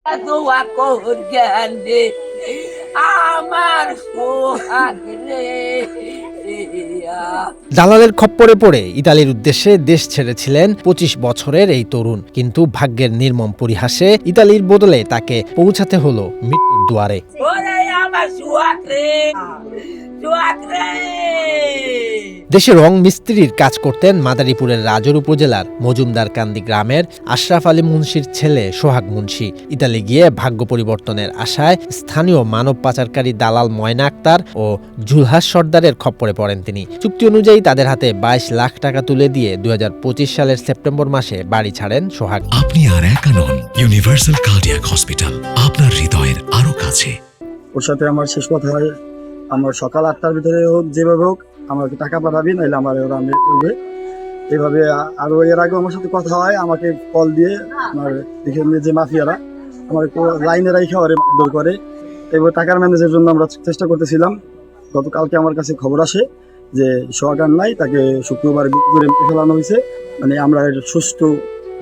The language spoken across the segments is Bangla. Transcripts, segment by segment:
দোয়া করবেন রে আমার সোহাগ রে। দালালের খপ্পরে পড়ে ইতালির উদ্দেশ্যে দেশ ছেড়েছিলেন ২৫ বছরের এই তরুণ, কিন্তু ভাগ্যের নির্মম পরিহাসে ইতালির বদলে তাকে পৌঁছাতে হলো মৃত্যুর দুয়ারে। ওরে আমার সোহাগ রে, সোহাগ রে। দেশে রং মিস্ত্রির কাজ করতেন মাদারীপুরের রাজর উপজেলার মজুমদারকান্দি গ্রামের আশরাফ আলী মুন্সির ছেলে সোহাগ মুন্সি। ইতালি গিয়ে ভাগ্য পরিবর্তনের আশায় স্থানীয় মানব পাচারকারী দালাল ময়না আক্তার ও জুলহাস সর্দারের খপ্পরে পড়েন তিনি। চুক্তি অনুযায়ী তাদের হাতে ২২ লাখ টাকা তুলে দিয়ে ২০২৫ সালের সেপ্টেম্বর মাসে বাড়ি ছাড়েন সোহাগ। আপনি আর একা নন, ইউনিভার্সাল কার্ডিয়াক হসপিটাল আপনার হৃদয়ের আরো কাছে। ওর সাথে আমার শেষ কথা হয়, আমার সকাল ৮টার ভিতরে হোক, যেভাবে হোক আমাকে টাকা পাঠাবি, নাহলে আমার ওরা মেরে করবে। এইভাবে আরো এর আগেও আমার সাথে কথা হয়, আমাকে কল দিয়ে আমার এখানে যে মাফিয়ারা আমার লাইনে রাইখা ওরে মারধর করে। এবার টাকার ম্যানেজের জন্য আমরা চেষ্টা করতেছিলাম। গতকালকে আমার কাছে খবর আসে যে সোহাগ আর নাই, তাকে শুক্রবার করে ফেলানো হয়েছে। মানে আমরা এর সুষ্ঠু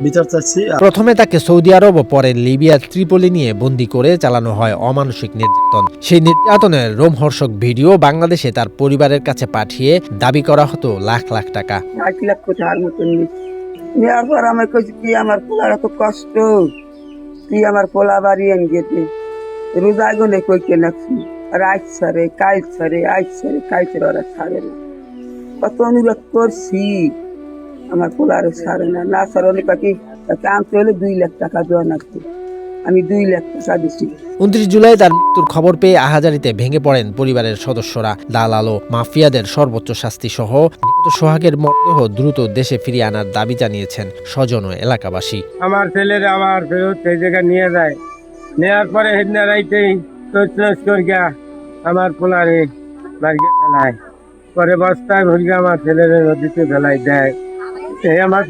বিচার চাচ্ছি। প্রথমে তাকে সৌদি আরব ও পরে লিবিয়ার ত্রিপলি নিয়ে বন্দী করে চালানো হয় অমানসিক নির্যাতন। সেই নির্যাতনের রোমহর্ষক ভিডিও বাংলাদেশে তার পরিবারের কাছে পাঠিয়ে দাবি করা হতো লাখ লাখ টাকা। 8 লক্ষ টাকার মতন নেওয়ার পর আমার কাছে কি আমার পোলার এত কষ্ট, তুই আমার পোলা বাড়ি এনে গেতে রোজা গুনে কইকে নাকছি, আর আজ ছাড়ে কাল ছাড়ে, আজ ছাড়ে কাল ছাড়ে, ওরা ছাড়ে না। কত অনুরোধ করছি, আমার পোলারে ছাড়ে না। না ছাড়লে পাখি তাকে আনতে হলে 2 লাখ টাকা দেওয়া লাগবে, আমি 2 লাখ টাকা দিচ্ছি। ২৯ জুলাই তার মৃত্যুর খবর পেয়ে আহাজারিতে ভেঙে পড়েন পরিবারের সদস্যরা। দালাল ও মাফিয়াদের সর্বোচ্চ শাস্তি সহ নিহত সোহাগের মরদেহ দ্রুত দেশে ফিরিয়ে আনার দাবি জানিয়েছেন স্বজন ও এলাকাবাসী। আমার ছেলের আবার ফেরত সেই জায়গায় নিয়ে যায়, নেওয়ার পরে হেদিনা রাইতেই করিয়া আমার পোলারে মারিয়ে ফেলায়, পরে বস্তায় ভরিয়ে আমার ছেলের নদীতে ফেলাই দেয়। আমার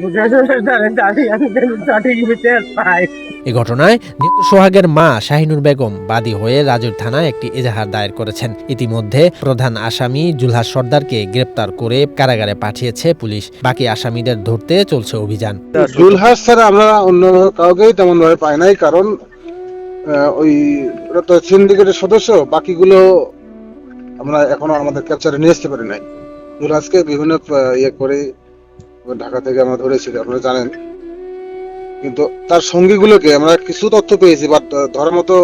এই ঘটনায় নিহত সোহাগের মা শাহিনুর বেগম বাদী হয়ে রাজুর থানায় একটি এজাহার দায়ের করেছেন। ইতিমধ্যে প্রধান আসামি জুলহাস সর্দারকে গ্রেপ্তার করে কারাগারে পাঠিয়েছে পুলিশ। বাকি আসামিদের ধরতে চলছে অভিযান। জুলহাস ছাড়া আমরা অন্য কাউকেই তেমন ভাবে পাই নাই, কারণ ওই ওরা তো সিন্ডিকেটের সদস্য, বাকিগুলো আমরা এখনো আমাদের ক্যাপচারে নিয়ে আসতে পারি নাই। জুলহাসকে বিভিন্ন ইয়ে করে ঢাকা থেকে আমরা ধরেছি, আপনারা জানেন, কিন্তু তার সঙ্গীগুলোকে আমরা কিছু তথ্য পেয়েছি, বাট ধরার মতো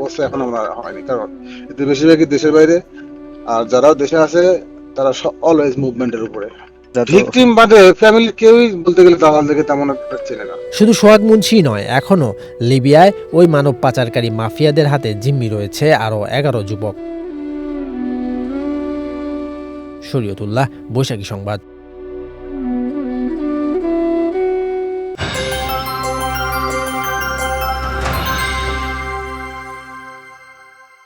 অবস্থা এখন আমরা হয়নি, কারণ এতে বেশিরভাগই দেশের বাইরে, আর যারাও দেশে আছে তারা অলওয়েজ মুভমেন্টের উপরে। ভিকটিম বাদে ফ্যামিলির কেউই বলতে গেলে দালাল দেখে তেমন একটা চেনে না। শুধু সোহাগ মুন্সি নয়, এখনো লিবিয়ায় ওই মানব পাচারকারী মাফিয়াদের হাতে জিম্মি রয়েছে আরো 11 যুবক। শরীয়তুল্লাহ, বৈশাখী সংবাদ।